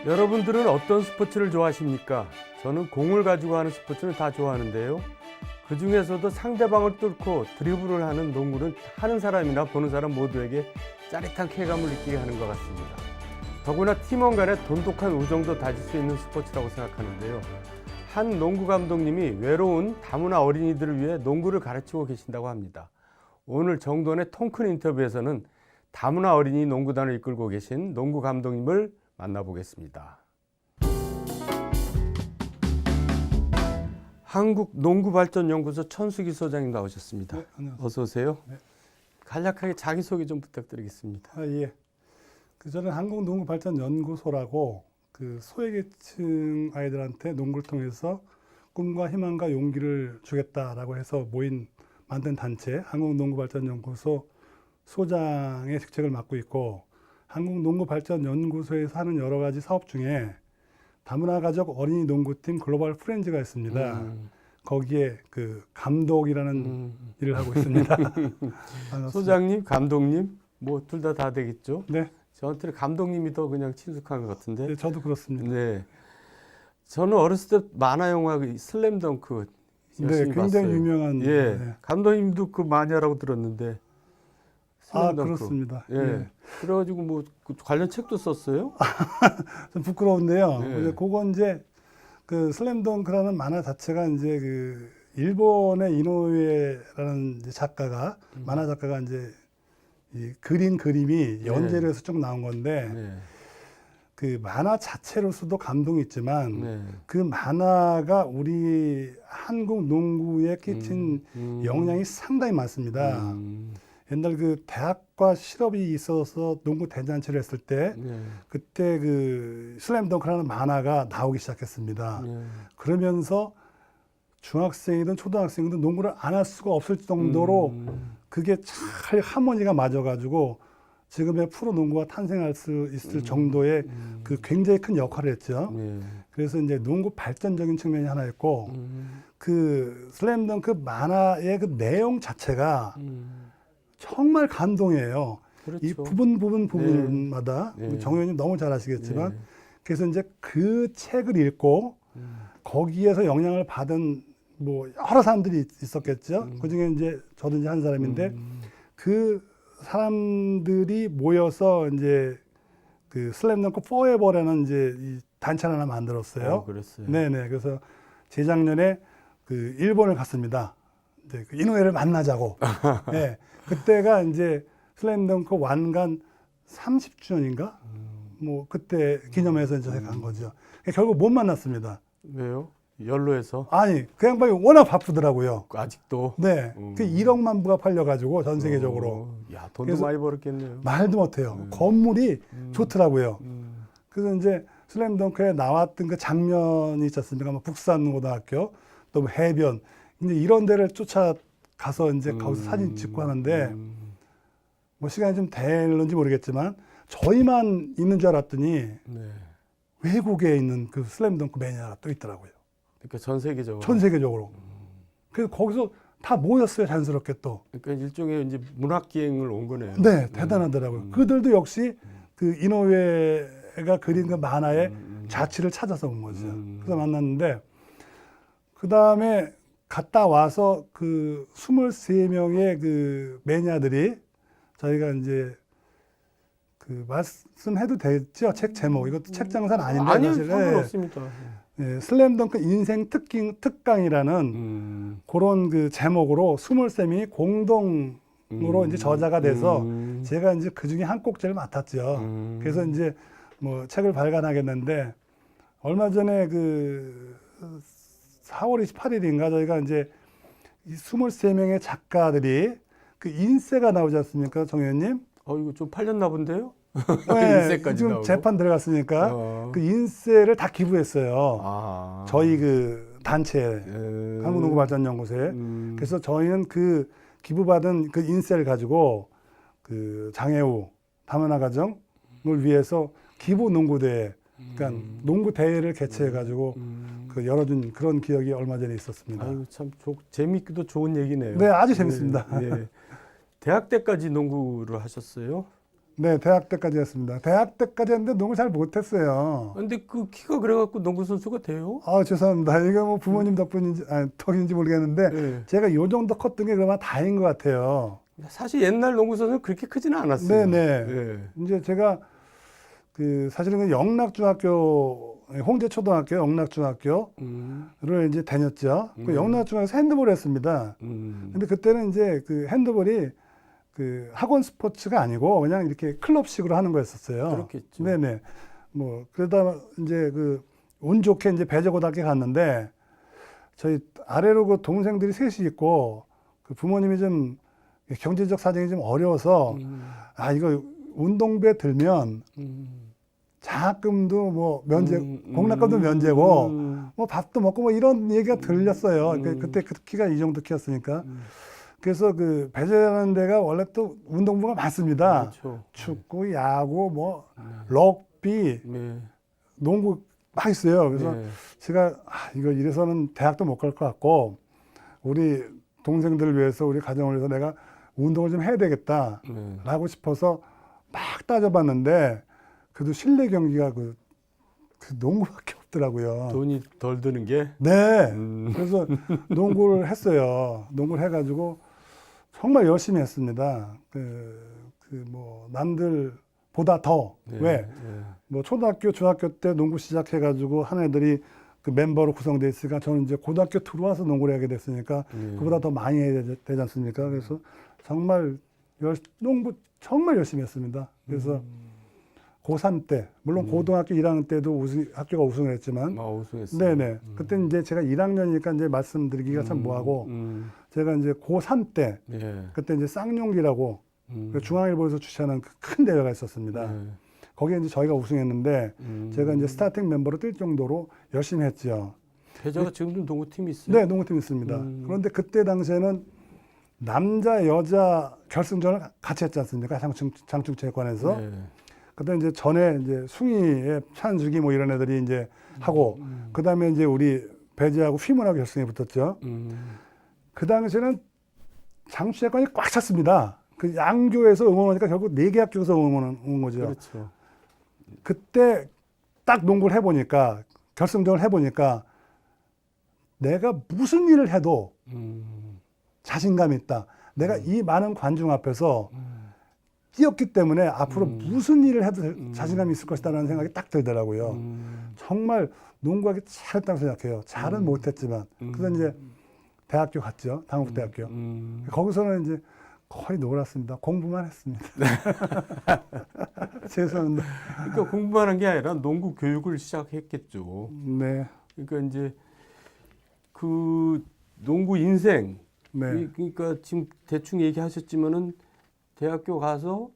여러분들은 어떤 스포츠를 좋아하십니까? 저는 공을 가지고 하는 스포츠는 다 좋아하는데요. 그 중에서도 상대방을 뚫고 드리블을 하는 농구는 하는 사람이나 보는 사람 모두에게 짜릿한 쾌감을 느끼게 하는 것 같습니다. 더구나 팀원 간의 돈독한 우정도 다질 수 있는 스포츠라고 생각하는데요. 한 농구 감독님이 외로운 다문화 어린이들을 위해 농구를 가르치고 계신다고 합니다. 오늘 정돈의 통큰 인터뷰에서는 다문화 어린이 농구단을 이끌고 계신 농구 감독님을 만나보겠습니다. 한국농구발전연구소 천수기 소장님 나오셨습니다. 네, 안녕하세요. 어서 오세요. 네. 간략하게 자기소개 좀 부탁드리겠습니다. 예. 저는 한국농구발전연구소라고 그 소외계층 아이들한테 농구를 통해서 꿈과 희망과 용기를 주겠다라고 해서 만든 단체 한국농구발전연구소 소장의 직책을 맡고 있고, 한국농구발전연구소에서 하는 여러 가지 사업 중에 다문화 가족 어린이 농구팀 글로벌 프렌즈가 있습니다. 거기에 그 감독이라는 일을 하고 있습니다. 반갑습니다. 소장님, 감독님, 뭐 둘 다 되겠죠? 네, 저한테는 감독님이 더 그냥 친숙한 것 같은데. 네, 저도 그렇습니다. 네. 저는 어렸을 때 만화 영화 슬램덩크 네, 열심히 굉장히 봤어요. 유명한. 예. 네. 감독님도 그 마니아라고 들었는데. 슬램덩크. 그렇습니다. 예. 예. 그래가지고 뭐 그 관련 책도 썼어요? 좀 부끄러운데요. 네. 이제 그건 이제 그 슬램덩크라는 만화 자체가 이제 그 일본의 이노우에라는 이제 작가가 만화 작가가 이제 이 그린 그림이 연재로 해서 쭉 나온 건데, 네. 그 만화 자체로서도 감동이 있지만 네. 그 만화가 우리 한국 농구에 끼친 영향이 상당히 많습니다. 옛날 그 대학과 실업이 있어서 농구 대잔치를 했을 때 네. 그때 그 슬램덩크라는 만화가 나오기 시작했습니다. 네. 그러면서 중학생이든 초등학생이든 농구를 안 할 수가 없을 정도로 그게 잘 하모니가 맞아가지고 지금의 프로 농구가 탄생할 수 있을 정도의 그 굉장히 큰 역할을 했죠. 네. 그래서 이제 농구 발전적인 측면이 하나 있고, 그 슬램덩크 만화의 그 내용 자체가 정말 감동이에요. 그렇죠. 이 부분마다 네. 정 의원님 너무 잘 아시겠지만, 네. 그래서 이제 그 책을 읽고 거기에서 영향을 받은 뭐 여러 사람들이 있었겠죠. 그 중에 이제 저도 이제 한 사람인데, 그 사람들이 모여서 이제 그 슬램덩크 포에버라는 이제 이 단체를 하나 만들었어요. 그랬어요. 네네. 그래서 재작년에 그 일본을 갔습니다. 이제 그 이노우에를 만나자고. 네. 그때가 이제 슬램덩크 완간 30주년인가? 뭐 그때 기념해서 이제 간 거죠. 결국 못 만났습니다. 왜요? 연로해서? 아니, 그 양반이 워낙 바쁘더라고요. 아직도? 네. 그 1억만 부가 팔려가지고 전 세계적으로. 야, 돈도 그래서 많이 벌었겠네요. 말도 못해요. 건물이 좋더라고요. 그래서 이제 슬램덩크에 나왔던 그 장면이 있지 않습니까? 뭐 북산고등학교, 또 뭐 해변, 이제 이런 데를 쫓아가서 이제 거기서 사진 찍고 하는데, 뭐 시간이 좀 되는지 모르겠지만 저희만 있는 줄 알았더니 네. 외국에 있는 그 슬램덩크 매니아가 또 있더라고요. 그러니까 전 세계적으로. 전 세계적으로. 그래서 거기서 다 모였어요, 자연스럽게 또. 그러니까 일종의 이제 문학 기행을 온 거네요. 네, 대단하더라고요. 그들도 역시 그 이노우에가 그린 그 만화의 자취를 찾아서 온 거죠. 그래서 만났는데, 그 다음에 갔다 와서 그 23명의 그 매니아들이 저희가 이제 그 말씀해도 되죠? 책 제목. 이것도 책 장사는 아닌데. 아니요, 사실. 상관없습니다. 네, 슬램덩크 인생 특강이라는 그런 그 제목으로 23명이 공동으로 이제 저자가 돼서 제가 이제 그 중에 한 꼭지를 맡았죠. 그래서 이제 뭐 책을 발간하겠는데, 얼마 전에 그 4월 28일인가 저희가 이제 이 23명의 작가들이 그 인쇄가 나오지 않습니까, 정 의원님? 이거 좀 팔렸나 본데요? 네, 인쇄까지 지금 나오고. 재판 들어갔으니까 그 인쇄를 다 기부했어요. 저희 그 단체 한국농구발전연구소에. 그래서 저희는 그 기부받은 그 인쇄를 가지고 그 장애우 다문화 가정을 위해서 기부 농구대회, 그러니까 농구 대회를 개최해 가지고 그 열어준 그런 기억이 얼마 전에 있었습니다. 아유, 참 재밌기도 좋은 얘기네요. 네, 아주 재밌습니다. 네. 대학 때까지 농구를 하셨어요? 네, 대학 때까지 했습니다. 대학 때까지 했는데 농구 잘 못했어요. 근데 그 키가 그래갖고 농구 선수가 돼요? 아, 죄송합니다. 이게 뭐 부모님 덕분인지, 아니, 덕인지 모르겠는데, 네. 제가 요 정도 컸던 게 그나마 다행인 것 같아요. 사실 옛날 농구 선수는 그렇게 크지는 않았어요. 네네. 네. 이제 제가 사실은 그 영락중학교, 홍제초등학교, 영락중학교를 이제 다녔죠. 그 영락중학교에서 핸드볼을 했습니다. 근데 그때는 이제 그 핸드볼이 그 학원 스포츠가 아니고 그냥 이렇게 클럽식으로 하는 거였었어요. 그렇겠죠. 네네. 뭐 그러다 이제 운 좋게 이제 배제고등학교 갔는데 저희 아래로 그 동생들이 셋이 있고 그 부모님이 좀 경제적 사정이 좀 어려워서 아 이거 운동부에 들면 장학금도 뭐 면제, 공락금도 면제고 뭐 밥도 먹고 뭐 이런 얘기가 들렸어요. 그때 그 키가 이 정도 키였으니까. 그래서 그 배제하는 데가 원래 또 운동부가 많습니다. 그렇죠. 축구, 야구, 뭐 럭비, 네. 농구 막 있어요. 그래서 네. 제가 이거 이래서는 대학도 못 갈 것 같고 우리 동생들을 위해서 우리 가정을 위해서 내가 운동을 좀 해야 되겠다라고 싶어서 막 따져봤는데 그래도 실내 경기가 그 농구밖에 없더라고요. 돈이 덜 드는 게? 네. 그래서 농구를 했어요. 농구를 해가지고 정말 열심히 했습니다. 뭐 남들보다 더. 네. 왜? 네. 뭐 초등학교, 중학교 때 농구 시작해가지고 한 애들이 그 멤버로 구성돼 있으니까 저는 이제 고등학교 들어와서 농구를 하게 됐으니까 그보다 더 많이 해야 되지 않습니까? 그래서 정말 농구 정말 열심히 했습니다. 그래서 고3 때, 물론 고등학교 1학년 때도 학교가 우승을 했지만, 우승했어요. 네네. 그때 이제 제가 1학년이니까 이제 말씀드리기가 참 뭐하고, 제가 이제 고3 때, 네. 그때 이제 쌍용기라고 그 중앙일보에서 주최하는 그 큰 대회가 있었습니다. 네. 거기에 이제 저희가 우승했는데, 제가 이제 스타팅 멤버로 뛸 정도로 열심히 했죠. 배자가 지금도 농구팀이 있어요? 네, 농구팀 있습니다. 그런데 그때 당시에는 남자, 여자 결승전을 같이 했지 않습니까? 장충체육관에서. 네. 그때 이제 전에 이제 숭이에 찬주기 뭐 이런 애들이 이제 하고, 그 다음에 이제 우리 배제하고 휘문하고 결승에 붙었죠. 그 당시에는 장충체육관이 꽉 찼습니다. 그 양교에서 응원하니까 결국 4개 학교에서 응원한 거죠. 그렇죠. 그때 딱 농구를 해보니까, 결승전을 해보니까 내가 무슨 일을 해도 자신감이 있다. 내가 이 많은 관중 앞에서 뛰었기 때문에 앞으로 무슨 일을 해도 자신감이 있을 것이다라는 생각이 딱 들더라고요. 정말 농구하기 잘했다고 생각해요. 잘은 못했지만. 그래서 이제 대학교 갔죠. 당국대학교. 거기서는 이제 거의 놀았습니다. 공부만 했습니다. 죄송합니다. 그러니까 공부만 한 게 아니라 농구 교육을 시작했겠죠. 네. 그러니까 이제 그 농구 인생, 네. 그러니까 지금 대충 얘기하셨지만은 대학교 가서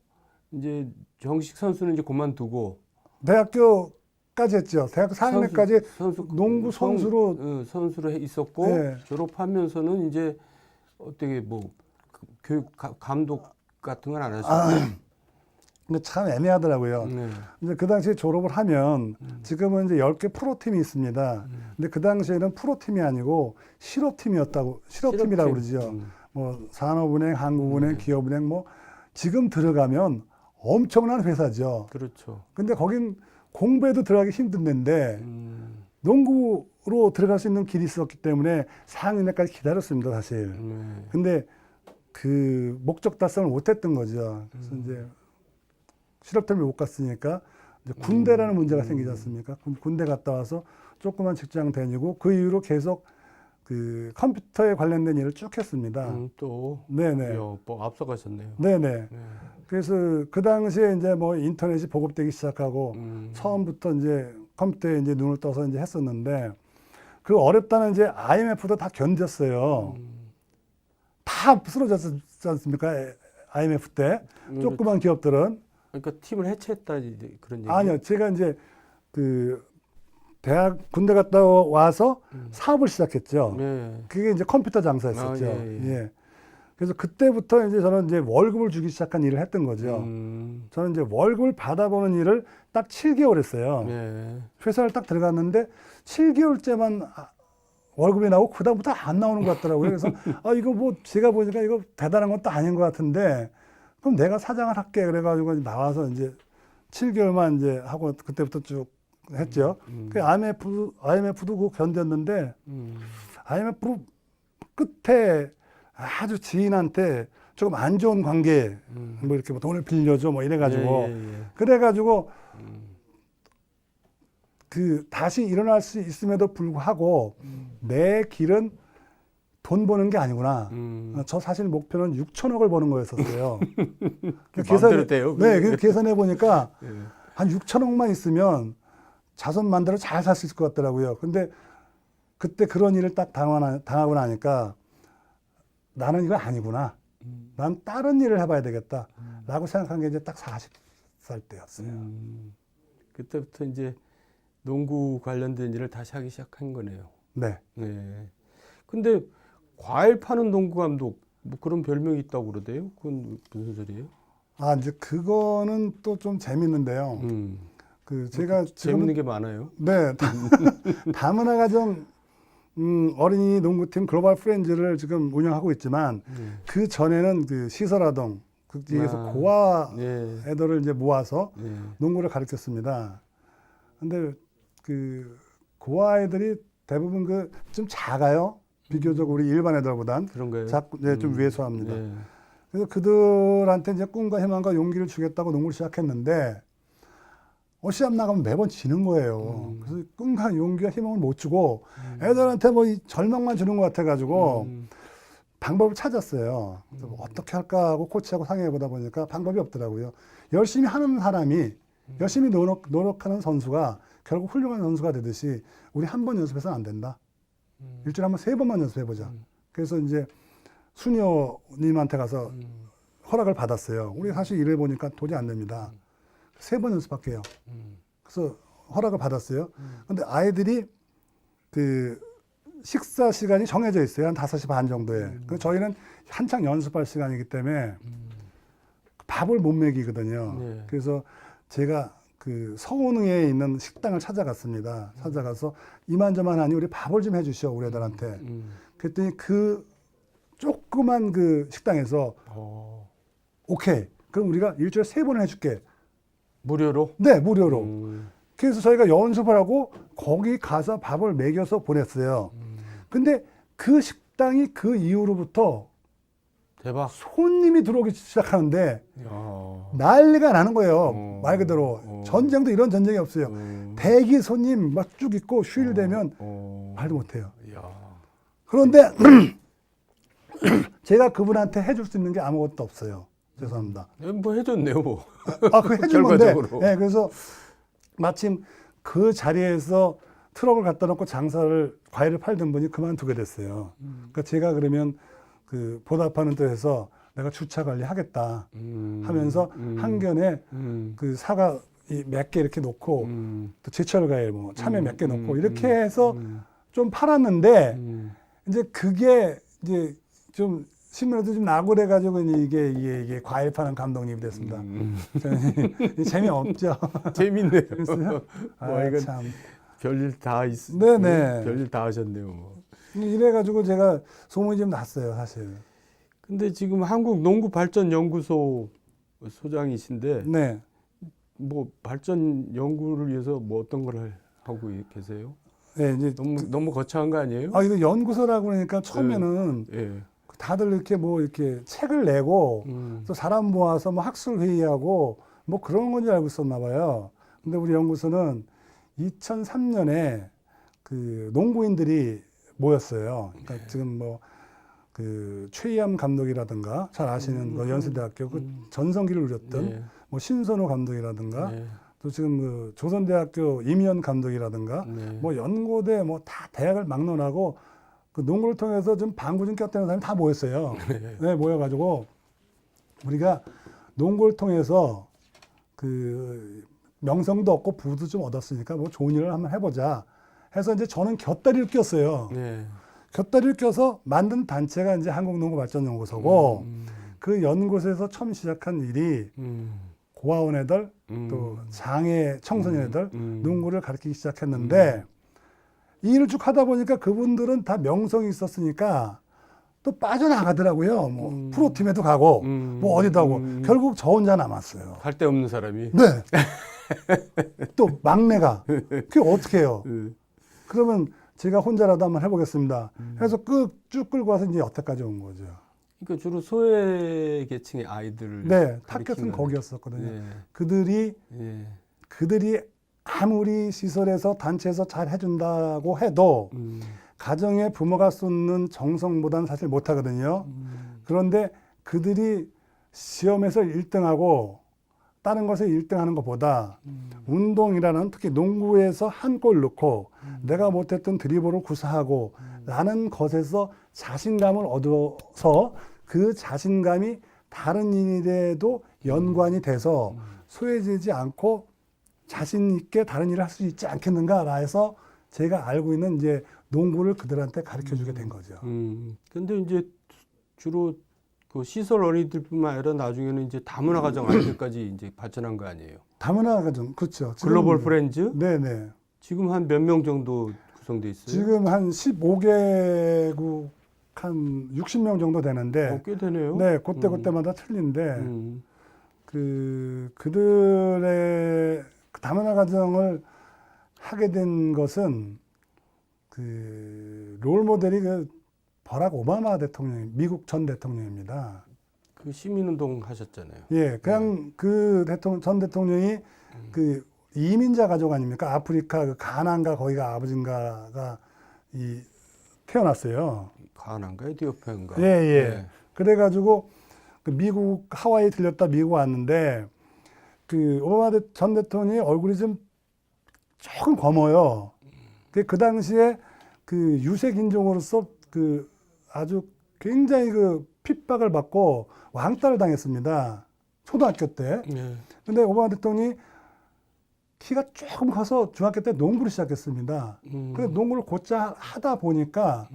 이제 정식 선수는 이제 그만두고 대학교까지 했죠. 대학교 4학년까지 농구 선수로 선수로 있었고 네. 졸업하면서는 이제 어떻게 뭐 교육 감독 같은 건 안 하셨어요? 참 애매하더라고요. 네. 이제 그 당시에 졸업을 하면 지금은 이제 10개 프로팀이 있습니다. 근데 그 당시에는 프로팀이 아니고 실업팀이었다고, 실업팀이라고 그러죠. 뭐 산업은행, 한국은행, 기업은행 뭐 지금 들어가면 엄청난 회사죠. 그렇죠. 근데 거긴 공부해도 들어가기 힘든 데인데 농구로 들어갈 수 있는 길이 있었기 때문에 4학년까지 기다렸습니다, 사실. 근데 그 목적 달성을 못했던 거죠. 그래서 이제 실업팀을 못 갔으니까 이제 군대라는 문제가 생기지 않습니까? 군대 갔다 와서 조그만 직장 다니고 그 이후로 계속 그 컴퓨터에 관련된 일을 쭉 했습니다. 또 네네. 뭐 앞서가셨네요. 네네. 그래서 그 당시에 이제 뭐 인터넷이 보급되기 시작하고 처음부터 이제 컴퓨터에 이제 눈을 떠서 이제 했었는데 그 어렵다는 이제 IMF도 다 견뎠어요. 다 쓰러졌지 않습니까? IMF 때 조그만 기업들은. 그러니까 팀을 해체했다 그런 얘기. 아니요, 제가 이제 그 대학 군대 갔다 와서 사업을 시작했죠. 네. 그게 이제 컴퓨터 장사였었죠. 예. 예. 그래서 그때부터 이제 저는 이제 월급을 주기 시작한 일을 했던 거죠. 저는 이제 월급을 받아보는 일을 딱 7개월 했어요. 네. 회사를 딱 들어갔는데 7개월째만 월급이 나오고 그다음부터 안 나오는 것 같더라고요. 그래서 이거 뭐 제가 보니까 이거 대단한 것도 아닌 것 같은데 그럼 내가 사장을 할게 그래가지고 나와서 이제 7개월만 이제 하고 그때부터 쭉 했죠. 그 IMF도 그거 견뎠는데 IMF 끝에 아주 지인한테 조금 안 좋은 관계 뭐 이렇게 뭐 돈을 빌려줘 뭐 이래가지고 그래가지고 그 다시 일어날 수 있음에도 불구하고 내 길은 돈 버는 게 아니구나. 저 사실 목표는 6천억을 버는 거였었어요. 그 계산해 보니까 한 6천억만 있으면 자손 만대로 잘 살 수 있을 것 같더라고요. 근데 그때 그런 일을 딱 당하고 나니까 나는 이거 아니구나. 난 다른 일을 해봐야 되겠다. 라고 생각한 게 이제 딱 40살 때였어요. 그때부터 이제 농구 관련된 일을 다시 하기 시작한 거네요. 네. 네. 근데 과일 파는 농구 감독 뭐 그런 별명이 있다고 그러대요? 그건 무슨 소리예요? 아, 이제 그거는 또 좀 재밌는데요. 그 제가 재밌는 게 많아요. 네. 다문화 가정 어린이 농구팀 글로벌 프렌즈를 지금 운영하고 있지만 그 전에는 그 시설아동 거기에서 고아 애들을 이제 모아서 농구를 가르쳤습니다. 근데 그 고아 애들이 대부분 그 좀 작아요. 비교적 우리 일반 애들보단 그런가요? 작고 좀 왜소합니다. 그래서 그들한테 이제 꿈과 희망과 용기를 주겠다고 농구를 시작했는데 시합 나가면 매번 지는 거예요. 그래서 꿈과 용기와 희망을 못 주고 애들한테 뭐 절망만 주는 것 같아가지고 방법을 찾았어요. 그래서 어떻게 할까 하고 코치하고 상의해보다 보니까 방법이 없더라고요. 열심히 하는 사람이 열심히 노력하는 선수가 결국 훌륭한 선수가 되듯이 우리 한 번 연습해서는 안 된다. 일주일에 한 번 3번만 연습해보자. 그래서 이제 수녀님한테 가서 허락을 받았어요. 우리 사실 일해보니까 도저히 안 됩니다. 3번 연습할게요. 그래서 허락을 받았어요. 근데 아이들이 그 식사 시간이 정해져 있어요. 한 5시 반 정도에. 그래서 저희는 한창 연습할 시간이기 때문에 밥을 못 먹이거든요. 그래서 제가 그 서운흥에 있는 식당을 찾아갔습니다. 찾아가서 이만저만 하니 우리 밥을 좀 해주시오, 우리 애들한테. 그랬더니 그 조그만 그 식당에서 오케이. 그럼 우리가 일주일에 3번을 해줄게. 무료로? 네, 무료로. 그래서 저희가 연습을 하고 거기 가서 밥을 먹여서 보냈어요. 근데 그 식당이 그 이후로부터 대박. 손님이 들어오기 시작하는데 난리가 나는 거예요. 말 그대로. 전쟁도 이런 전쟁이 없어요. 대기 손님 막 쭉 있고 휴일 되면 말도 못해요. 그런데 제가 그분한테 해줄 수 있는 게 아무것도 없어요. 죄송합니다. 뭐 해줬네요, 뭐. 그 해준 건데. 네, 그래서 마침 그 자리에서 트럭을 갖다 놓고 과일을 팔던 분이 그만두게 됐어요. 그러니까 제가 그러면 그 보답하는 뜻에서 내가 주차 관리 하겠다 하면서 한견에 그 사과 몇 개 이렇게 놓고 또 제철 과일 뭐 참외 몇 개 놓고 이렇게 해서 좀 팔았는데 이제 그게 이제 좀 신문에도 좀 나고 그래가지고 이게 과일 파는 감독님이 됐습니다. 재미없죠. 재밌네요. 그랬어요? 이건 참. 별일 다 네네. 별일 다 하셨네요. 뭐. 이래가지고 제가 소문이 좀 났어요, 사실. 근데 지금 한국농구발전연구소 소장이신데, 네. 뭐 발전 연구를 위해서 뭐 어떤 걸 하고 계세요? 네, 이제 너무 거창한 거 아니에요? 이거 연구소라고 그러니까 처음에는 다들 이렇게 책을 내고 또 사람 모아서 뭐 학술 회의하고 뭐 그런 건지 알고 있었나 봐요. 근데 우리 연구소는 2003년에 그 농구인들이 모였어요. 그러니까 지금 뭐 그 최희암 감독이라든가 잘 아시는 그 연세대학교 그 전성기를 누렸던 뭐 신선호 감독이라든가 또 지금 그 조선대학교 임현 감독이라든가 뭐 연고대 뭐 다 대학을 막론하고 그 농구를 통해서 좀 방구 좀 꼈다는 사람이 다 모였어요. 네, 모여가지고 우리가 농구를 통해서 그 명성도 얻고 부도 좀 얻었으니까 뭐 좋은 일을 한번 해보자 해서 이제 저는 곁다리를 꼈어요. 곁다리를 껴서 만든 단체가 이제 한국농구발전연구소고 그 연구소에서 처음 시작한 일이 고아원 애들 또 장애 청소년 애들 농구를 가르치기 시작했는데 이 일을 쭉 하다 보니까 그분들은 다 명성이 있었으니까 또 빠져나가더라고요. 뭐 프로팀에도 가고 뭐 어디도 하고 결국 저 혼자 남았어요. 할 데 없는 사람이. 네. 또 막내가 그게 어떻게 해요? 그러면 제가 혼자라도 한번 해보겠습니다. 그래서 쭉 끌고 와서 이제 여태까지 온 거죠. 그러니까 주로 소외 계층의 아이들을. 네, 타겟은 거기였었거든요. 예. 그들이 예. 아무리 시설에서 단체에서 잘 해준다고 해도 가정에 부모가 쏟는 정성보다는 사실 못하거든요. 그런데 그들이 시험에서 1등하고 다른 것에 1등하는 것보다 운동이라는 특히 농구에서 한 골 넣고 내가 못했던 드리블을 구사하고 라는 것에서 자신감을 얻어서 그 자신감이 다른 일에도 연관이 돼서 소외되지 않고 자신 있게 다른 일을 할 수 있지 않겠는가 해서 제가 알고 있는 이제 농구를 그들한테 가르쳐 주게 된 거죠. 근데 이제 주로 그 시설 어린이들뿐만 아니라 나중에는 이제 다문화 가정 아이들까지 이제 발전한 거 아니에요? 다문화 가정, 그렇죠. 글로벌 프렌즈? 네네. 지금 한 몇 명 정도 구성돼 있어요? 지금 한 15개국 한 60명 정도 되는데. 꽤 되네요. 네, 그때마다 틀린데, 그들의 다문화 가정을 하게 된 것은 롤 모델이 버락 오바마 대통령, 미국 전 대통령입니다. 그 시민운동 하셨잖아요. 예, 그냥 전 대통령이 이민자 가족 아닙니까? 아프리카 가나안가 거기가 아버지인가가 태어났어요. 가나안가 에티오피아인가? 예. 그래가지고 미국 하와이 들렸다 미국 왔는데 오바마 전 대통령이 얼굴이 좀 조금 검어요. 그 당시에 유색 인종으로서 아주 굉장히 핍박을 받고 왕따를 당했습니다. 초등학교 때. 근데 오바마 대통령이 키가 조금 커서 중학교 때 농구를 시작했습니다. 그래서 농구를 곧잘 하다 보니까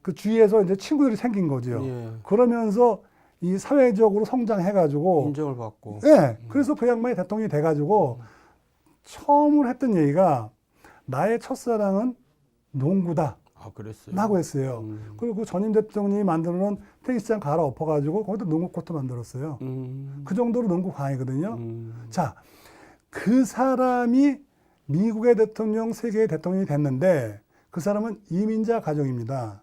그 주위에서 이제 친구들이 생긴 거죠. 그러면서 이 사회적으로 성장해가지고 인정을 받고. 네, 그래서 그 양반이 대통령이 돼가지고 처음으로 했던 얘기가 나의 첫사랑은 농구다. 그랬어요. 라고 했어요. 그리고 그 전임 대통령이 만들어놓은 테니스장 갈아엎어가지고 거기다 농구 코트 만들었어요. 그 정도로 농구 광이거든요. 자, 그 사람이 미국의 대통령, 세계의 대통령이 됐는데 그 사람은 이민자 가정입니다.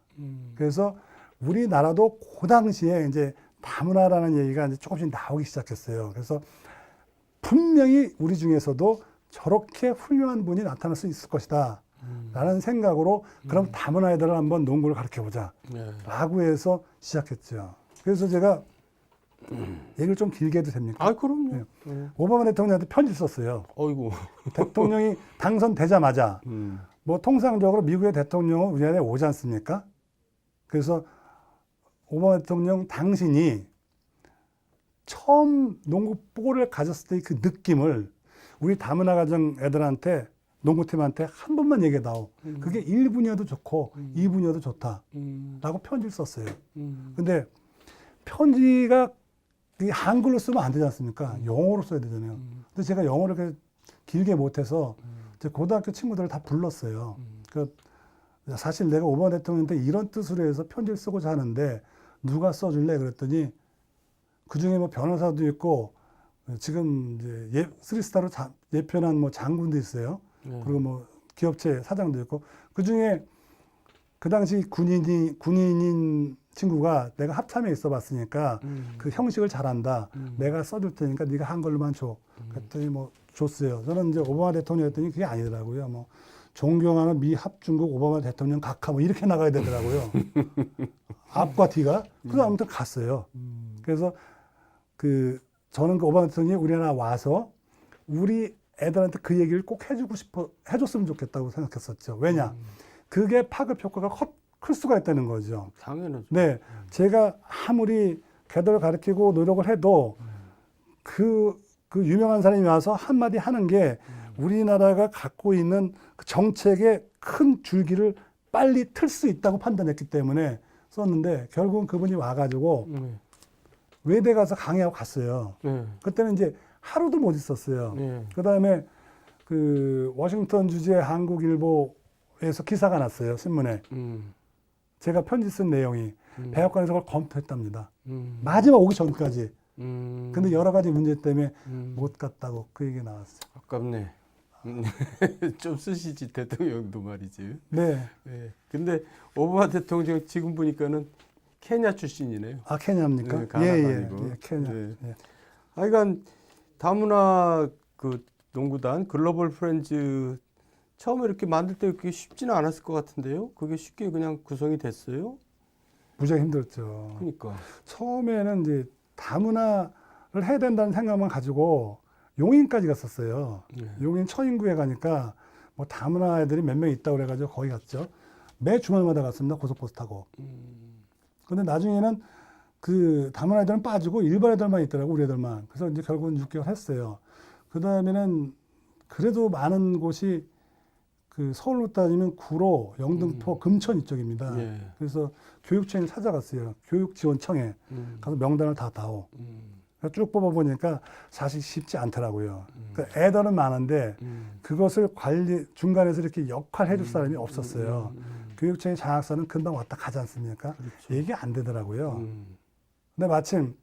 그래서 우리나라도 그 당시에 이제 다문화라는 얘기가 이제 조금씩 나오기 시작했어요. 그래서 분명히 우리 중에서도 저렇게 훌륭한 분이 나타날 수 있을 것이다. 라는 생각으로 그럼 다문화 애들을 한번 농구를 가르쳐보자. 라고 해서 시작했죠. 그래서 제가 얘기를 좀 길게 해도 됩니까? 그럼요. 오바마 대통령한테 편지 썼어요. 어이구. 대통령이 당선되자마자 뭐 통상적으로 미국의 대통령은 우리나라에 오지 않습니까? 그래서 오바마 대통령 당신이 처음 농구 볼을 가졌을 때 그 느낌을 우리 다문화 가정 애들한테 농구팀한테 한 번만 얘기해다오. 그게 1분이어도 좋고 2분이어도 좋다. 라고 편지를 썼어요. 근데 편지가 한글로 쓰면 안 되지 않습니까? 영어로 써야 되잖아요. 근데 제가 영어를 그렇게 길게 못해서 제 고등학교 친구들을 다 불렀어요. 사실 내가 오바마 대통령한테 이런 뜻으로 해서 편지를 쓰고자 하는데 누가 써줄래? 그랬더니 그중에 뭐 변호사도 있고 지금 이제 쓰리스타로 예편한 뭐 장군도 있어요. 그리고 뭐 기업체 사장도 있고 그중에 그 당시 군인인 친구가 내가 합참에 있어 봤으니까 그 형식을 잘한다. 내가 써줄 테니까 네가 한글로만 줘. 그랬더니 뭐 줬어요. 저는 이제 오바마 대통령 했더니 그게 아니더라고요. 뭐 존경하는 미 합중국 오바마 대통령 각하 뭐 이렇게 나가야 되더라고요. 앞과 뒤가. 그래서 아무튼 갔어요. 그래서 저는 오바마 대통령이 우리나라 와서 우리 애들한테 그 얘기를 꼭 해줬으면 좋겠다고 생각했었죠. 왜냐? 그게 파급 효과가 클 수가 있다는 거죠. 당연하죠. 네. 제가 아무리 걔들을 가르치고 노력을 해도 그 유명한 사람이 와서 한마디 하는 게 우리나라가 갖고 있는 그 정책의 큰 줄기를 빨리 틀 수 있다고 판단했기 때문에 썼는데 결국은 그분이 와가지고 외대 가서 강의하고 갔어요. 그때는 이제 하루도 못 있었어요. 그 다음에 워싱턴 주재 한국일보에서 기사가 났어요. 신문에. 제가 편지 쓴 내용이 백악관에서 그걸 검토했답니다. 마지막 오기 전까지. 근데 여러 가지 문제 때문에 못 갔다고 그 얘기 나왔어요. 아깝네. 좀 쓰시지 대통령도 말이지. 네. 네. 근데 오바마 대통령 지금 보니까는 케냐 출신이네요. 아, 케냐입니까? 네, 가나가 아니고. 예, 케냐. 네. 예. 하여간 다문화 그 농구단 글로벌 프렌즈 처음에 이렇게 만들 때 그게 쉽지는 않았을 것 같은데요. 그게 쉽게 그냥 구성이 됐어요. 무지하게 힘들었죠. 그러니까. 처음에는 이제 다문화를 해야 된다는 생각만 가지고 용인까지 갔었어요. 네. 용인 처인구에 가니까 뭐 다문화 애들이 몇 명 있다고 그래가지고 거기 갔죠. 매 주말마다 갔습니다. 고속버스 타고. 근데 나중에는 그 다문화 애들은 빠지고 일반 애들만 있더라고, 우리 애들만. 그래서 이제 결국은 6개월 했어요. 그 다음에는 그래도 많은 곳이 그 서울로 따지면 구로, 영등포, 금천 이쪽입니다. 예. 그래서 교육청에 찾아갔어요. 교육지원청에 가서 명단을 다 다오. 쭉 뽑아보니까 사실 쉽지 않더라고요. 그러니까 애들은 많은데 그것을 중간에서 이렇게 역할 해줄 사람이 없었어요. 교육청의 장학사는 금방 왔다 가지 않습니까? 그렇죠. 얘기 안 되더라고요. 근데 마침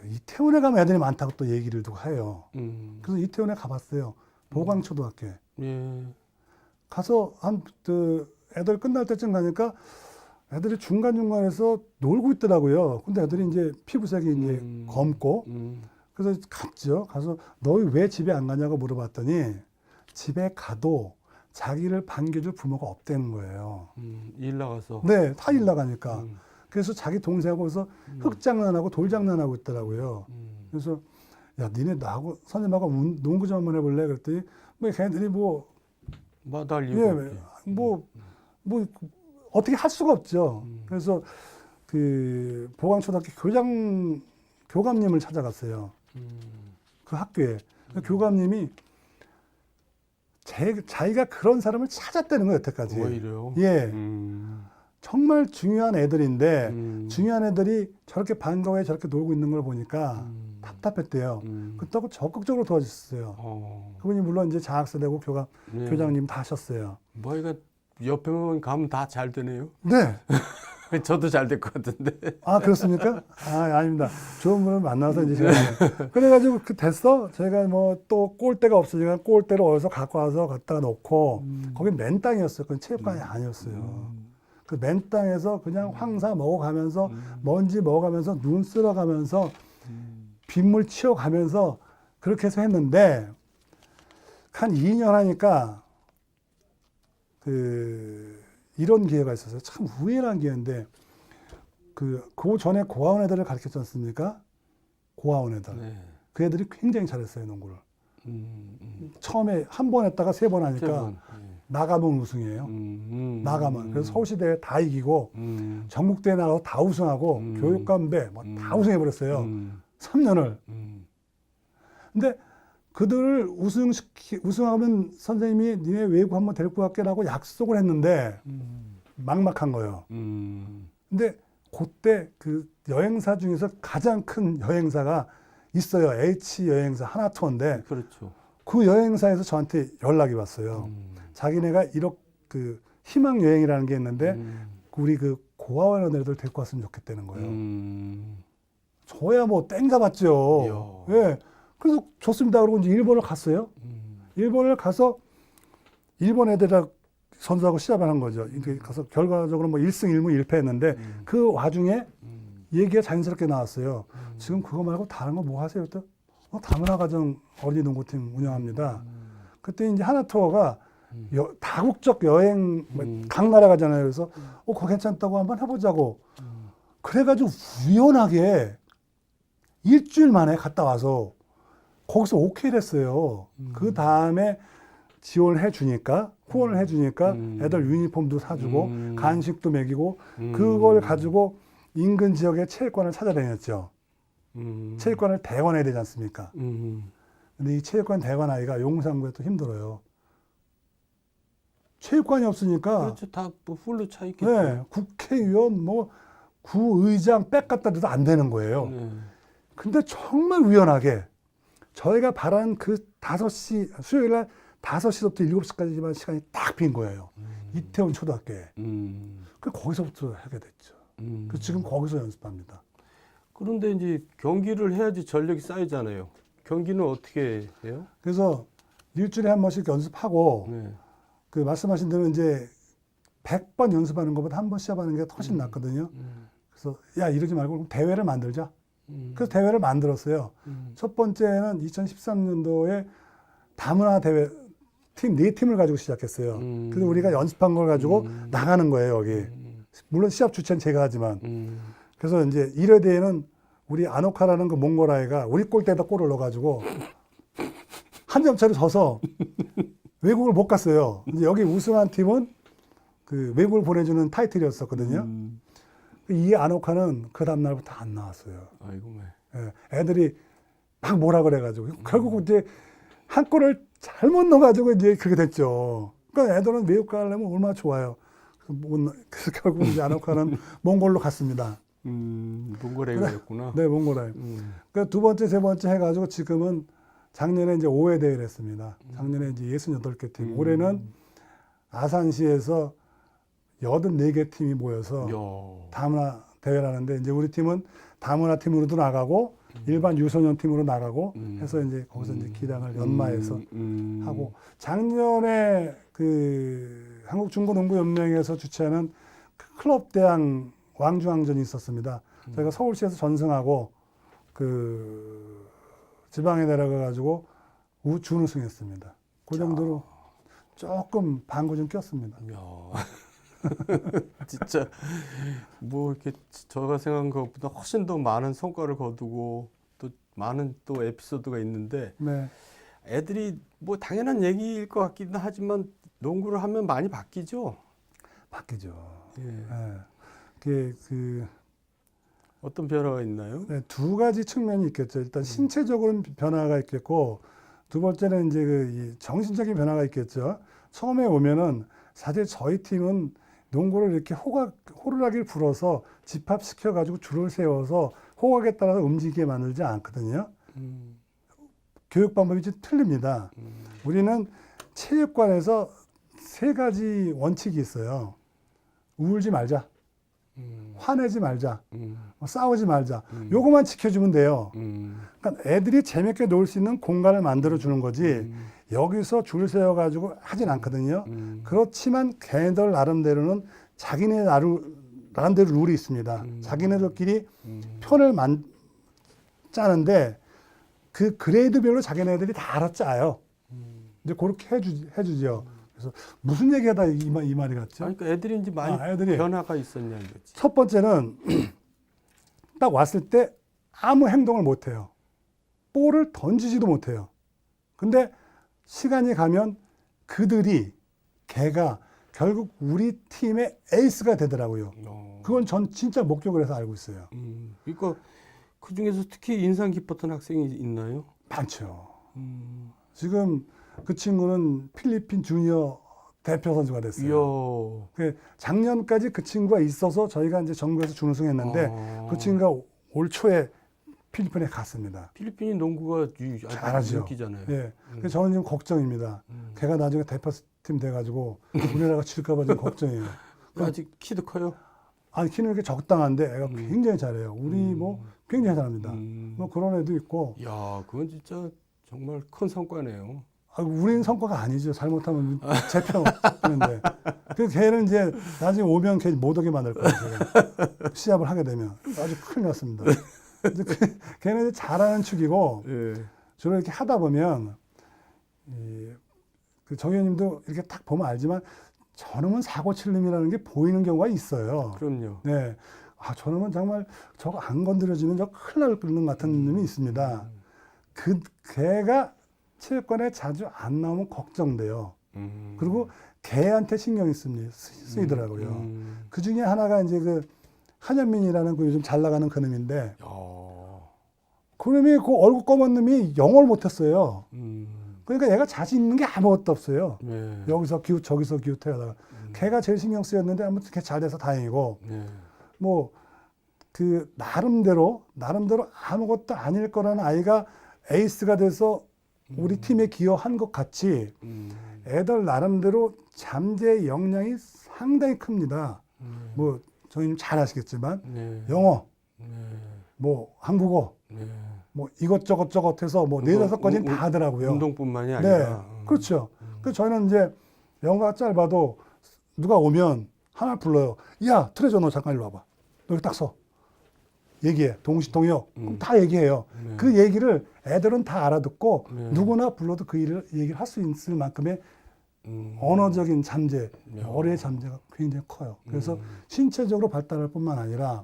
이태원에 가면 애들이 많다고 또 얘기를 두고 해요. 그래서 이태원에 가봤어요. 보광초등학교에. 예. 가서 애들 끝날 때쯤 가니까 애들이 중간중간에서 놀고 있더라고요. 근데 애들이 이제 피부색이 이제 검고, 그래서 갔죠. 가서 너희 왜 집에 안 가냐고 물어봤더니 집에 가도 자기를 반겨줄 부모가 없다는 거예요. 일 나가서. 네, 다 일 나가니까. 그래서 자기 동생하고 서 흙장난하고 돌장난하고 있더라고요. 그래서 야, 니네 나하고 선생님하고 농구 좀 한번 해볼래? 그랬더니 뭐 걔네들이 마다할 이유가 예, 뭐 어떻게 할 수가 없죠. 그래서 그 보광초등학교 교감님을 찾아갔어요. 그 학교에. 교감님이 자기가 그런 사람을 찾았다는 거예요, 여태까지. 오히려. 예. 정말 중요한 애들인데 중요한 애들이 저렇게 반가워해 저렇게 놀고 있는 걸 보니까 답답했대요. 그렇다고 적극적으로 도와줬어요. 그분이 물론 이제 장학사 되고 교장님 다 하셨어요. 뭐 이거 옆에만 가면 다 잘 되네요. 네. 저도 잘 될 것 같은데. 아, 그렇습니까? 아닙니다. 좋은 분을 만나서 이제 제가. 그래가지고 됐어? 제가 뭐 또 골대가 없으니까 골대를 어디서 갖고 와서 갖다가 놓고 거기 맨 땅이었어요. 그건 체육관이 아니었어요. 그 맨 땅에서 그냥 황사 먹어가면서 먼지 먹어가면서 눈 쓸어가면서 빗물 치워가면서 그렇게 해서 했는데 한 2년 하니까 이런 기회가 있었어요. 참 우연한 기회인데 그 전에 고아원 애들을 가르쳤지 않습니까? 고아원 애들. 네. 그 애들이 굉장히 잘했어요, 농구를. 처음에 한 번 했다가 3번 하니까 3번. 나가면 우승이에요. 나가면. 그래서 서울시대회 다 이기고 전국대회 나가서 다 우승하고 교육감배 다 우승해버렸어요. 3년을. 근데 그들을 우승하면 선생님이 니네 외국 한번 데리고 갈게라고 약속을 했는데 막막한 거예요. 근데 그때 그 여행사 중에서 가장 큰 여행사가 있어요. H 여행사 하나투어인데 그렇죠. 그 여행사에서 저한테 연락이 왔어요. 자기네가 희망 여행이라는 게 있는데 우리 그 고아원 애들 데리고 왔으면 좋겠다는 거예요. 저야 뭐 땡 잡았죠. 예. 그래서 좋습니다. 그러고 이제 일본을 갔어요. 일본을 가서 일본 애들이랑 선수하고 시합을 한 거죠. 가서 결과적으로 뭐 1승 1무 1패 했는데 그 와중에 얘기가 자연스럽게 나왔어요. 지금 그거 말고 다른 거 뭐 하세요? 또 다문화 가정 어린이 농구팀 운영합니다. 그때 이제 하나투어가 다국적 여행 각 나라 가잖아요. 그래서 그거 괜찮다고 한번 해보자고. 그래가지고 우연하게 일주일 만에 갔다 와서 거기서 오케이를 했어요. 그 다음에 지원을 해주니까, 후원을 해주니까 애들 유니폼도 사주고 간식도 먹이고 그걸 가지고 인근 지역의 체육관을 찾아다녔죠. 체육관을 대관해야 되지 않습니까? 근데 이 체육관 대관하기가 용산구에 또 힘들어요. 체육관이 없으니까. 그렇죠. 다 풀로 차 있겠죠. 네, 국회의원, 구의장 백 갖다 대도 안 되는 거예요. 네. 근데 정말 우연하게 저희가 바란 그 5시, 수요일 날 5시부터 7시까지만 시간이 딱 빈 거예요. 이태원 초등학교에. 그 거기서부터 하게 됐죠. 그 지금 거기서 연습합니다. 그런데 이제 경기를 해야지 전력이 쌓이잖아요. 경기는 어떻게 해요? 그래서 일주일에 한 번씩 연습하고 네. 그 말씀하신 대로 이제 100번 연습하는 것보다 한 번 시합하는 게 훨씬 낫거든요. 그래서 야 이러지 말고 그럼 대회를 만들자. 그래서 대회를 만들었어요. 첫 번째는 2013년도에 다문화 대회 팀 4팀을 가지고 시작했어요. 그래서 우리가 연습한 걸 가지고 나가는 거예요, 여기. 물론 시합 주체는 제가 하지만. 그래서 이제 1회 대회는 우리 아노카라는 그 몽골 아이가 우리 골대에다 골을 넣어가지고 한 점 차로 져서 외국을 못 갔어요. 이제 여기 우승한 팀은 그 외국을 보내주는 타이틀이었었거든요. 이 아노카는 그 다음날부터 안 나왔어요. 아이고, 예, 애들이 막 뭐라 그래가지고 결국 이제 한 골을 잘못 넣어가지고 이제 그렇게 됐죠. 그러니까 애들은 외국 가려면 얼마나 좋아요. 그래서 결국 이제 아노카는 몽골로 갔습니다. 몽골에 갔구나. 네, 몽골에. 그러니까 두 번째, 세 번째 해가지고 지금은 작년에 이제 5회 대회를 했습니다. 작년에 이제 68개 팀. 올해는 아산시에서 84개 팀이 모여서 다문화 대회를 하는데 이제 우리 팀은 다문화 팀으로도 나가고 일반 유소년 팀으로 나가고 해서 이제 거기서 이제 기량을 연마해서 하고 작년에 그 한국중고농구연맹에서 주최하는 그 클럽 대항 왕중왕전이 있었습니다. 저희가 서울시에서 전승하고 그 지방에 내려가 가지고 준우승했습니다. 그 정도로 조금 방구 좀 꼈습니다. 진짜 뭐 이렇게 제가 생각한 것보다 훨씬 더 많은 성과를 거두고 또 많은 또 에피소드가 있는데 네. 애들이 뭐 당연한 얘기일 것 같기는 하지만 농구를 하면 많이 바뀌죠. 바뀌죠. 예. 네. 그 어떤 변화가 있나요? 네, 두 가지 측면이 있겠죠. 일단 신체적으로 변화가 있겠고 두 번째는 이제 이 정신적인 변화가 있겠죠. 처음에 오면은 사실 저희 팀은 농구를 이렇게 호루라기를 불어서 집합시켜 가지고 줄을 세워서 호각에 따라서 움직이게 만들지 않거든요. 교육 방법이 좀 틀립니다. 우리는 체육관에서 세 가지 원칙이 있어요. 울지 말자, 화내지 말자, 싸우지 말자. 요거만 지켜주면 돼요. 그러니까 애들이 재밌게 놀 수 있는 공간을 만들어 주는 거지 여기서 줄 세워 가지고 하진 않거든요. 그렇지만 걔네들 나름대로는 자기네 나름대로 룰이 있습니다. 자기네들끼리 편을 짜는데 그 그레이드별로 자기네들이 다 알아 짜요. 이제 그렇게 해주죠. 그래서 무슨 얘기하다 이 말이 같죠? 그러니까 애들이 이제 많이 애들이 변화가 있었냐 이거지. 첫 번째는 딱 왔을 때 아무 행동을 못 해요. 볼을 던지지도 못해요. 근데 시간이 가면 걔가 결국 우리 팀의 에이스가 되더라고요. 그건 전 진짜 목격을 해서 알고 있어요. 그러니까 그 중에서 특히 인상 깊었던 학생이 있나요? 많죠. 지금 그 친구는 필리핀 주니어 대표 선수가 됐어요. 작년까지 그 친구가 있어서 저희가 이제 전국에서 준우승했는데 그 친구가 올 초에 필리핀에 갔습니다. 필리핀이 농구가 잘하죠. 인기잖아요. 예. 그래서 저는 지금 걱정입니다. 걔가 나중에 대표팀 돼가지고 우리나라가 질까봐 좀 걱정이에요. 아직 키도 커요? 아니 키는 이렇게 적당한데 애가 굉장히 잘해요. 우리 뭐 굉장히 잘합니다. 뭐 그런 애도 있고. 야, 그건 진짜 정말 큰 성과네요. 우리는 성과가 아니죠. 잘못하면 재평하는데. 그 걔는 이제 나중에 오면 걔 못 오게 만들 거예요. 제가 시합을 하게 되면 아주 큰일 났습니다. 걔는 잘하는 축이고 주로 이렇게 하다 보면 그 정 의원님도 이렇게 딱 보면 알지만 저놈은 사고 칠 놈이라는 게 보이는 경우가 있어요. 그럼요. 네, 저놈은 정말 저거 안 건드려지면 저 큰일 날 놈 같은 놈이 있습니다. 걔가 체육관에 자주 안 나오면 걱정돼요. 그리고 걔한테 신경이 쓰이더라고요. 그 중에 하나가 이제 그 한현민이라는 그 요즘 잘 나가는 그놈인데, 그놈이 그 얼굴 검은 놈이 영어를 못했어요. 그러니까 얘가 자신 있는 게 아무것도 없어요. 여기서 기웃 저기서 기웃해다가 걔가 제일 신경 쓰였는데 아무튼 걔 잘 돼서 다행이고, 뭐 그 나름대로 아무것도 아닐 거라는 아이가 에이스가 돼서 우리 팀에 기여한 것 같이 애들 나름대로 잠재 역량이 상당히 큽니다. 뭐 저희는 잘 아시겠지만 네. 영어, 네. 뭐 한국어, 네. 뭐 이것저것 해서 뭐 네다섯 가지는 다 하더라고요. 운동뿐만이 네, 아니라. 그렇죠. 그래서 저희는 이제 영어가 짧아도 누가 오면 하나 불러요. 야, 트레저 너 잠깐 일로 와봐. 너 여기 딱 서. 얘기해. 동시통역. 그럼 다 얘기해요. 네. 그 얘기를 애들은 다 알아듣고 네. 누구나 불러도 그 얘기를 할 수 있을 만큼의 언어적인 잠재, 어뢰의 잠재가 굉장히 커요. 그래서 신체적으로 발달할 뿐만 아니라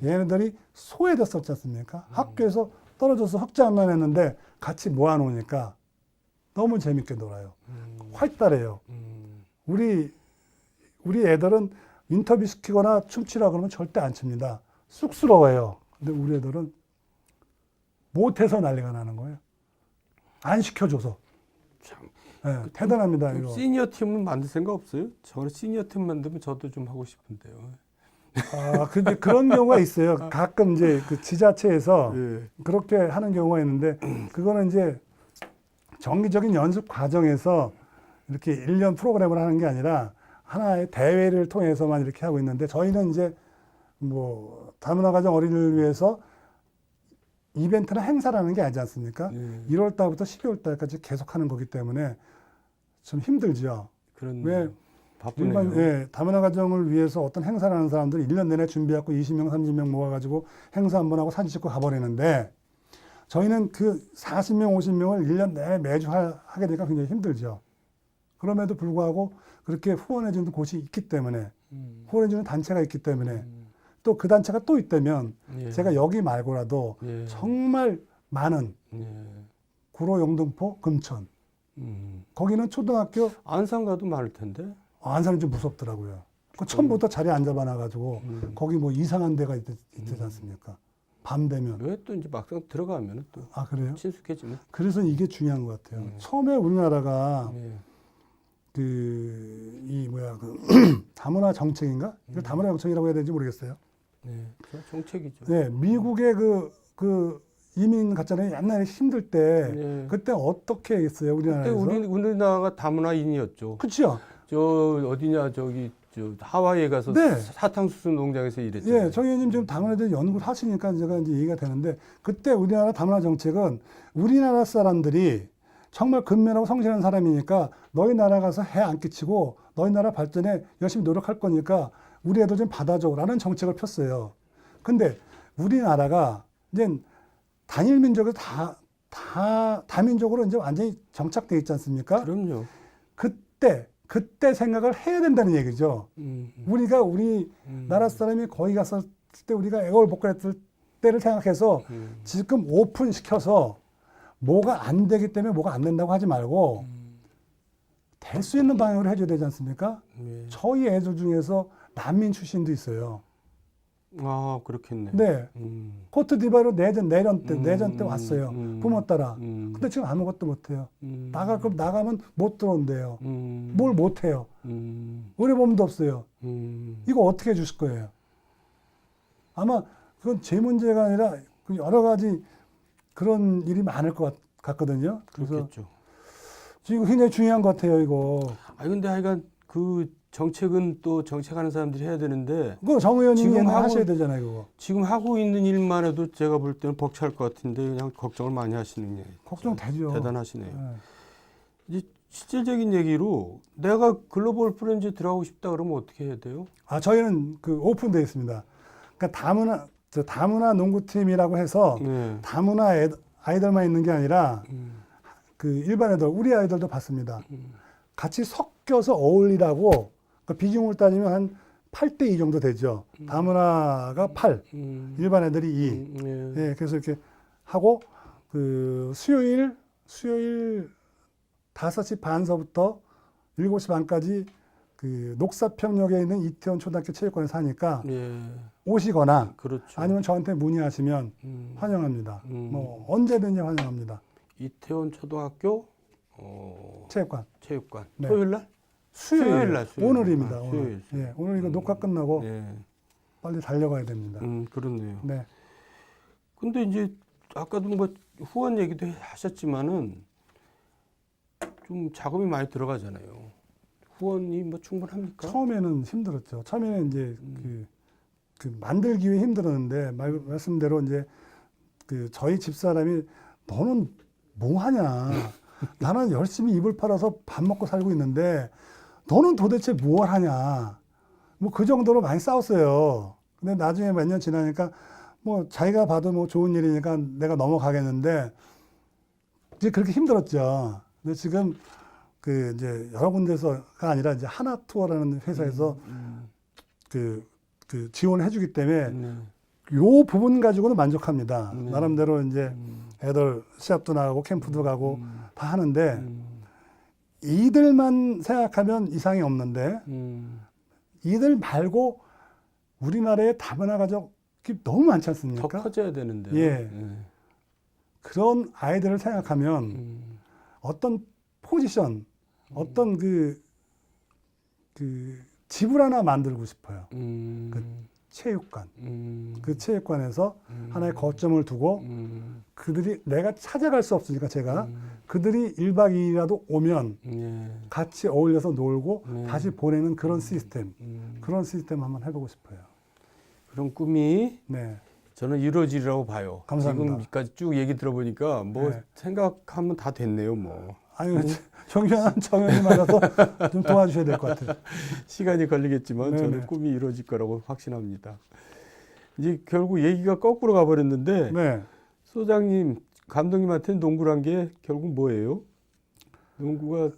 얘네들이 소외됐었지 않습니까? 학교에서 떨어져서 흑자만 했는데 같이 모아놓으니까 너무 재밌게 놀아요. 활달해요. 우리 애들은 인터뷰 시키거나 춤추라 그러면 절대 안 춥니다. 쑥스러워요. 근데 우리 애들은 못해서 난리가 나는 거예요. 안 시켜줘서. 참. 네, 대단합니다. 이거. 시니어 팀은 만들 생각 없어요? 저는 시니어 팀 만들면 저도 좀 하고 싶은데요. 아, 근데 그런 경우가 있어요. 가끔 이제 그 지자체에서 예. 그렇게 하는 경우가 있는데, 그거는 이제 정기적인 연습 과정에서 이렇게 1년 프로그램을 하는 게 아니라 하나의 대회를 통해서만 이렇게 하고 있는데, 저희는 이제 뭐 다문화 가정 어린이를 위해서 이벤트나 행사라는 게 아니지 않습니까? 1월 달부터 12월 달까지 계속 하는 거기 때문에 좀 힘들죠. 그런 왜 바쁘네요. 예, 다문화 가정을 위해서 어떤 행사를 하는 사람들 1년 내내 준비하고 20명, 30명 모아가지고 행사 한 번 하고 사진 찍고 가버리는데, 저희는 그 40명, 50명을 1년 내내 매주 하게 되니까 굉장히 힘들죠. 그럼에도 불구하고 그렇게 후원해주는 곳이 있기 때문에, 후원해주는 단체가 있기 때문에, 또 그 단체가 또 있다면 예. 제가 여기 말고라도 예. 정말 많은 예. 구로, 영등포, 금천, 거기는 초등학교, 안산 가도 많을 텐데. 안산은 좀 무섭더라고요. 그 처음부터 자리에 앉아봐놔가지고 거기 뭐 이상한 데가 있지 않습니까? 밤 되면. 왜 또 이제 막상 들어가면 또 아, 그래요? 친숙해지면. 그래서 이게 중요한 것 같아요. 처음에 우리나라가 예. 다문화 정책인가? 이걸 다문화 정책이라고 해야 되는지 모르겠어요. 네, 정책이죠. 네, 미국의 그 이민 갔잖아요. 옛날에 힘들 때. 네. 그때 어떻게 했어요, 그때 우리나라에서? 우리나라가 다문화인이었죠. 그렇죠? 저 어디냐 저기 저 하와이에 가서 네. 사탕수수 농장에서 일했잖아요. 예, 정 의원님 지금 다문화에 대해서 연구를 하시니까 제가 이제 얘기가 되는데, 그때 우리나라 다문화 정책은 우리나라 사람들이 정말 근면하고 성실한 사람이니까 너희 나라 가서 해 안 끼치고 너희 나라 발전에 열심히 노력할 거니까 우리 애들 좀 받아줘라는 정책을 폈어요. 근데 우리나라가 이제 단일 민족에서 다민족으로 이제 완전히 정착돼 있지 않습니까? 그럼요. 그때 생각을 해야 된다는 얘기죠. 우리가 우리 나라 사람이 거기 갔을 때 우리가 애걸복걸했을 때를 생각해서 지금 오픈시켜서 뭐가 안 되기 때문에 뭐가 안 된다고 하지 말고 될 수 있는 방향으로 해줘야 되지 않습니까? 네. 저희 애들 중에서 난민 출신도 있어요. 아, 그렇겠네. 네. 코트디바르 내전 때 왔어요. 부모 따라. 근데 지금 아무것도 못해요. 그럼 나가면 못 들어온대요. 뭘 못해요. 의료보험도 없어요. 이거 어떻게 해주실 거예요? 아마 그건 제 문제가 아니라 여러 가지 그런 일이 많을 것 같거든요. 그래서 그렇겠죠. 지금 굉장히 중요한 것 같아요, 이거. 근데 하여간 그 정책은 또 정책하는 사람들이 해야 되는데 그거 정 의원님이 지금 하셔야 되잖아요, 그거. 지금 하고 있는 일만 해도 제가 볼 때는 벅찰 것 같은데 그냥 걱정을 많이 하시는 게 걱정되죠. 대단하시네요. 네. 이제 실질적인 얘기로 내가 글로벌 프렌즈 들어가고 싶다 그러면 어떻게 해야 돼요? 저희는 그 오픈되어 있습니다. 그러니까 다문화 농구팀이라고 해서 네. 다문화 아이들만 있는 게 아니라 그 일반 애들, 우리 아이들도 봤습니다. 같이 섞여서 어울리라고, 그러니까 비중을 따지면 한 8대2 정도 되죠. 다문화가 8, 일반 애들이 2. 예, 그래서 이렇게 하고, 그 수요일 5시 반서부터 7시 반까지 그 녹사평역에 있는 이태원 초등학교 체육관에서 하니까 오시거나 그렇죠. 아니면 저한테 문의하시면 환영합니다. 뭐 언제든지 환영합니다. 이태원 초등학교 체육관. 네. 토요일 날? 수요일 날. 오늘입니다. 아, 오늘. 예, 오늘 이거 녹화 끝나고 네. 빨리 달려가야 됩니다. 그렇네요. 네. 근데 이제 아까도 뭐 후원 얘기도 하셨지만은 좀 자금이 많이 들어가잖아요. 후원이 뭐 충분합니까? 처음에는 힘들었죠. 처음에는 이제 그 만들기 위해 힘들었는데 말씀대로 이제 그 저희 집사람이 너는 뭐 하냐? 나는 열심히 이불 팔아서 밥 먹고 살고 있는데 너는 도대체 뭘 하냐? 뭐 그 정도로 많이 싸웠어요. 근데 나중에 몇 년 지나니까 뭐 자기가 봐도 뭐 좋은 일이니까 내가 넘어가겠는데 이제 그렇게 힘들었죠. 근데 지금 그 이제 여러 군데서가 아니라 이제 하나투어라는 회사에서 그 지원을 해주기 때문에 요 부분 가지고는 만족합니다. 나름대로 이제 애들 시합도 나가고 캠프도 가고 다 하는데 이들만 생각하면 이상이 없는데 이들 말고 우리나라에 다문화 가족이 너무 많지 않습니까? 더 커져야 되는데. 예. 그런 아이들을 생각하면 어떤 포지션, 어떤 그 집을 하나 만들고 싶어요. 그 체육관. 그 체육관에서 하나의 거점을 두고 그들이 내가 찾아갈 수 없으니까 제가 그들이 1박 2일이라도 오면 같이 어울려서 놀고 다시 보내는 그런 시스템. 그런 시스템 한번 해보고 싶어요. 그런 꿈이 네. 저는 이루어지리라고 봐요. 감사합니다. 지금까지 쭉 얘기 들어보니까 뭐 네. 생각하면 다 됐네요, 뭐. 아유, 정현이 만나서 좀 도와주셔야 될 것 같아요. 시간이 걸리겠지만 네네. 저는 꿈이 이루어질 거라고 확신합니다. 이제 결국 얘기가 거꾸로 가버렸는데 네. 소장님, 감독님한테는 농구란 게 결국 뭐예요? 농구가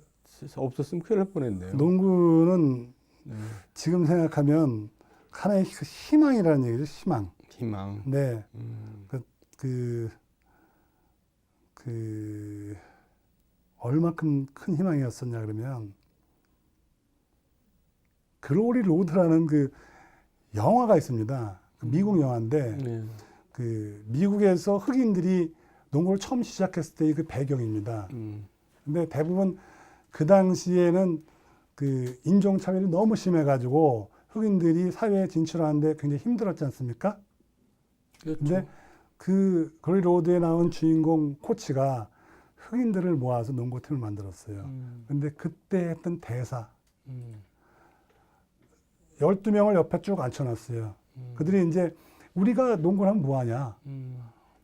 없었으면 큰일 날 뻔했네요. 농구는 지금 생각하면 하나의 희망이라는 얘기죠. 희망. 희망. 네. 얼마큼 큰 희망이었었냐 그러면 글로리 로드라는 그 영화가 있습니다. 그 미국 영화인데 네. 그 미국에서 흑인들이 농구를 처음 시작했을 때의 그 배경입니다. 근데 대부분 그 당시에는 그 인종차별이 너무 심해가지고 흑인들이 사회에 진출하는데 굉장히 힘들었지 않습니까? 그렇죠. 근데 그 글로리 로드에 나온 주인공 코치가 흑인들을 모아서 농구팀을 만들었어요. 근데 그때 했던 대사 12명을 옆에 쭉 앉혀놨어요. 그들이 이제 우리가 농구를 하면 뭐하냐.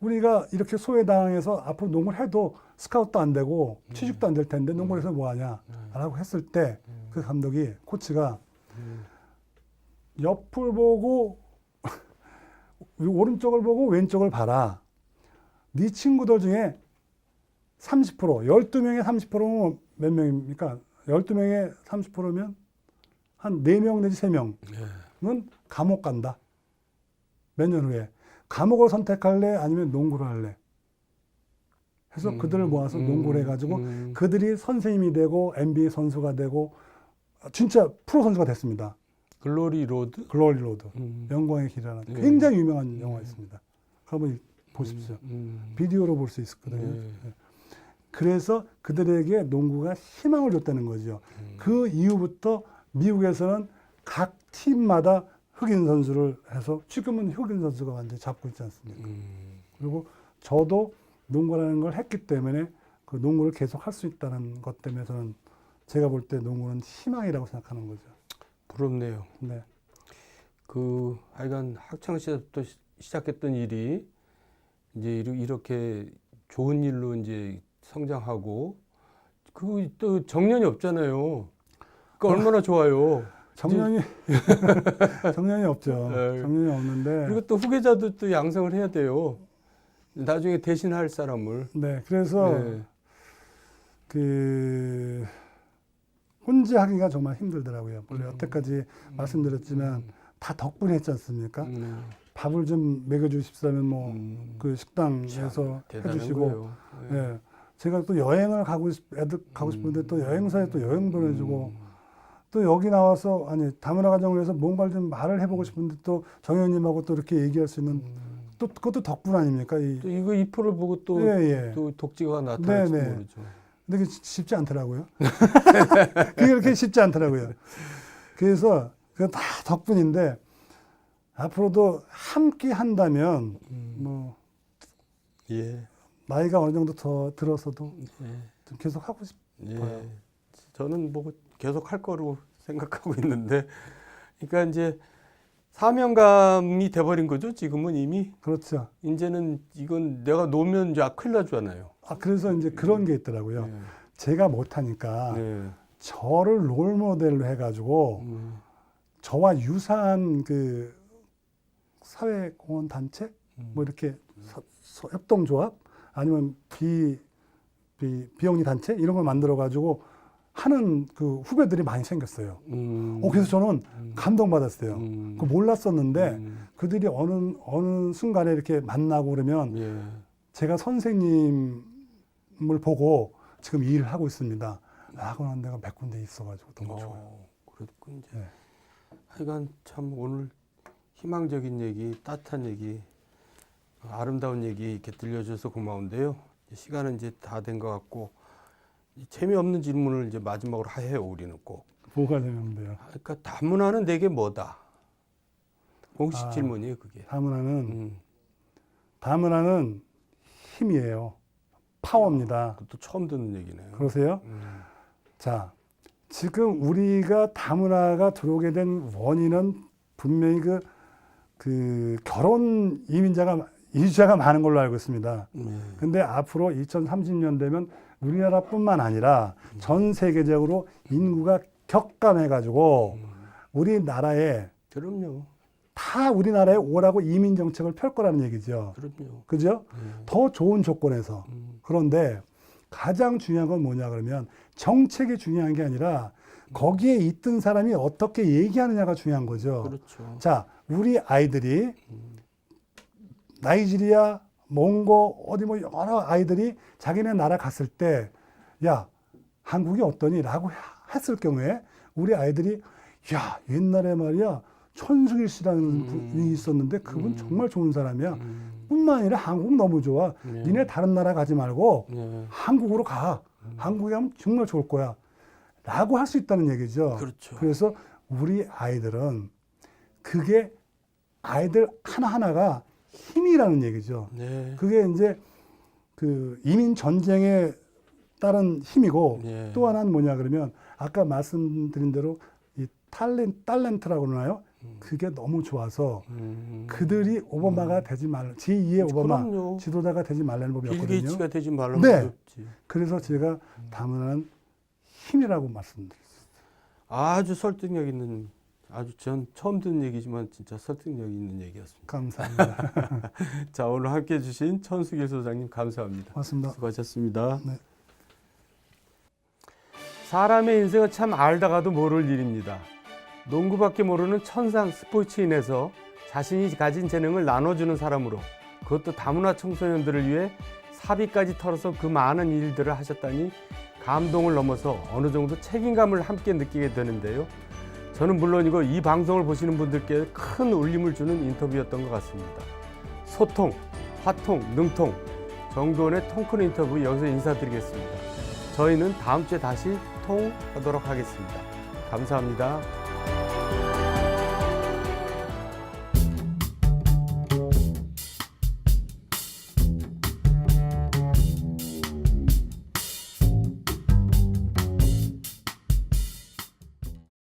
우리가 이렇게 소외당해서 앞으로 농구를 해도 스카웃도 안 되고 취직도 안 될 텐데 농구를 해서 뭐하냐 라고 했을 때 그 감독이 코치가 옆을 보고 오른쪽을 보고 왼쪽을 봐라. 네 친구들 중에 30%, 12명의 30%면 몇 명입니까? 12명의 30%면 한 4명 내지 3명은 감옥 간다. 몇 년 후에. 감옥을 선택할래? 아니면 농구를 할래? 해서 그들을 모아서 농구를 해가지고 그들이 선생님이 되고 NBA 선수가 되고 진짜 프로 선수가 됐습니다. 글로리 로드? 글로리 로드. 영광의 길이라는 굉장히 유명한 영화 있습니다. 한번 보십시오. 비디오로 볼 수 있었거든요. 그래서 그들에게 농구가 희망을 줬다는 거죠. 그 이후부터 미국에서는 각 팀마다 흑인 선수를 해서 지금은 흑인 선수가 완전히 잡고 있지 않습니까? 그리고 저도 농구라는 걸 했기 때문에 그 농구를 계속 할 수 있다는 것 때문에 저는 제가 볼 때 농구는 희망이라고 생각하는 거죠. 부럽네요. 네. 그 하여간 학창 시절부터 시작했던 일이 이제 이렇게 좋은 일로 이제 성장하고 그 또 정년이 없잖아요. 그러니까 얼마나 좋아요. 정년이 정년이 없죠. 네. 정년이 없는데. 그리고 또 후계자도 또 양성을 해야 돼요. 나중에 대신할 사람을. 네. 그래서 그 혼자 하기가 정말 힘들더라고요. 원래 여태까지 말씀드렸지만 다 덕분에 했지 않습니까? 밥을 좀 먹여주십사면 뭐 그 식당에서 해주시고, 예. 제가 또 여행을 애들 가고 싶은데 또 여행사에 또 여행 보내주고, 또 여기 나와서 아니 다문화 가정을 위해서 뭔가를 좀 말을 해보고 싶은데 또 정현님하고 또 이렇게 얘기할 수 있는 또 그것도 덕분 아닙니까? 또 이거 이 프로를 보고 또, 또 독지가 나타날지 모르죠. 근데 그게 쉽지 않더라고요. 그게 그렇게 쉽지 않더라고요. 그래서 그건 다 덕분인데 앞으로도 함께 한다면 나이가 어느 정도 더 들어서도 좀 계속 하고 예. 저는 뭐 계속 할 거로 생각하고 있는데, 그러니까 이제 사명감이 돼버린 거죠. 지금은 이미. 그렇죠. 이제는 이건 내가 놓으면 이제 큰일 나잖아요. 그래서 이제 그런 게 있더라고요. 네. 제가 못하니까 네. 저를 롤 모델로 해가지고 저와 유사한 그 사회공헌 단체 뭐 이렇게 협동조합 아니면 비영리 단체 이런 걸 만들어 가지고 하는 그 후배들이 많이 생겼어요. 그래서 저는 감동받았어요. 그 몰랐었는데 그들이 어느 순간에 이렇게 만나고 그러면 예. 제가 선생님을 보고 지금 이 일을 하고 있습니다. 라고 하는 데가 몇 군데 있어가지고 너무 좋아요. 그렇군. 이제. 네. 하여간 참 오늘 희망적인 얘기, 따뜻한 얘기, 아름다운 얘기 이렇게 들려줘서 고마운데요. 시간은 이제 다 된 것 같고 재미없는 질문을 이제 마지막으로 해요. 우리는 꼭. 뭐가 되는데요? 그러니까 다문화는 내게 뭐다? 공식 질문이에요, 그게. 다문화는 힘이에요. 파워입니다. 그것도 처음 듣는 얘기네요. 그러세요? 자, 지금 우리가 다문화가 들어오게 된 원인은 분명히 그 결혼 이주자가 많은 걸로 알고 있습니다. 근데 앞으로 2030년 되면 우리나라뿐만 아니라 전 세계적으로 인구가 격감해가지고 우리나라에 그럼요. 다 우리나라에 오라고 이민 정책을 펼 거라는 얘기죠. 그럼요. 그죠? 더 좋은 조건에서. 그런데 가장 중요한 건 뭐냐 그러면 정책이 중요한 게 아니라 거기에 있던 사람이 어떻게 얘기하느냐가 중요한 거죠. 그렇죠. 자, 우리 아이들이 나이지리아, 몽고 어디 뭐 여러 아이들이 자기네 나라 갔을 때 야, 한국이 어떠니? 라고 했을 경우에 우리 아이들이 야, 옛날에 말이야 천수길 씨라는 분이 있었는데 그분 정말 좋은 사람이야. 뿐만 아니라 한국 너무 좋아. 니네 다른 나라 가지 말고 한국으로 가. 한국에 가면 정말 좋을 거야. 라고 할 수 있다는 얘기죠. 그렇죠. 그래서 우리 아이들은 그게 아이들 하나하나가 힘이라는 얘기죠. 네. 그게 이제 그 이민 전쟁에 따른 힘이고 네. 또 하나는 뭐냐 그러면 아까 말씀드린 대로 이 탤런트라고 그러나요? 그게 너무 좋아서 그들이 오바마가 되지 말라. 제2의 오바마 그럼요. 지도자가 되지 말라는 법이 빌 없거든요. 게이츠가 되지 말라는 네. 법이 없지. 그래서 제가 다문화는 힘이라고 말씀드렸어요. 아주 설득력 있는, 아주 전 처음 듣는 얘기지만 진짜 설득력 있는 얘기였습니다. 감사합니다. 자, 오늘 함께 해주신 천수길 소장님 감사합니다. 고맙습니다. 수고하셨습니다. 네. 사람의 인생은 참 알다가도 모를 일입니다. 농구밖에 모르는 천상 스포츠인에서 자신이 가진 재능을 나눠주는 사람으로, 그것도 다문화 청소년들을 위해 사비까지 털어서 그 많은 일들을 하셨다니 감동을 넘어서 어느 정도 책임감을 함께 느끼게 되는데요. 저는 물론이고 이 방송을 보시는 분들께 큰 울림을 주는 인터뷰였던 것 같습니다. 소통, 화통, 능통, 정도원의 통큰 인터뷰 여기서 인사드리겠습니다. 저희는 다음 주에 다시 통하도록 하겠습니다. 감사합니다.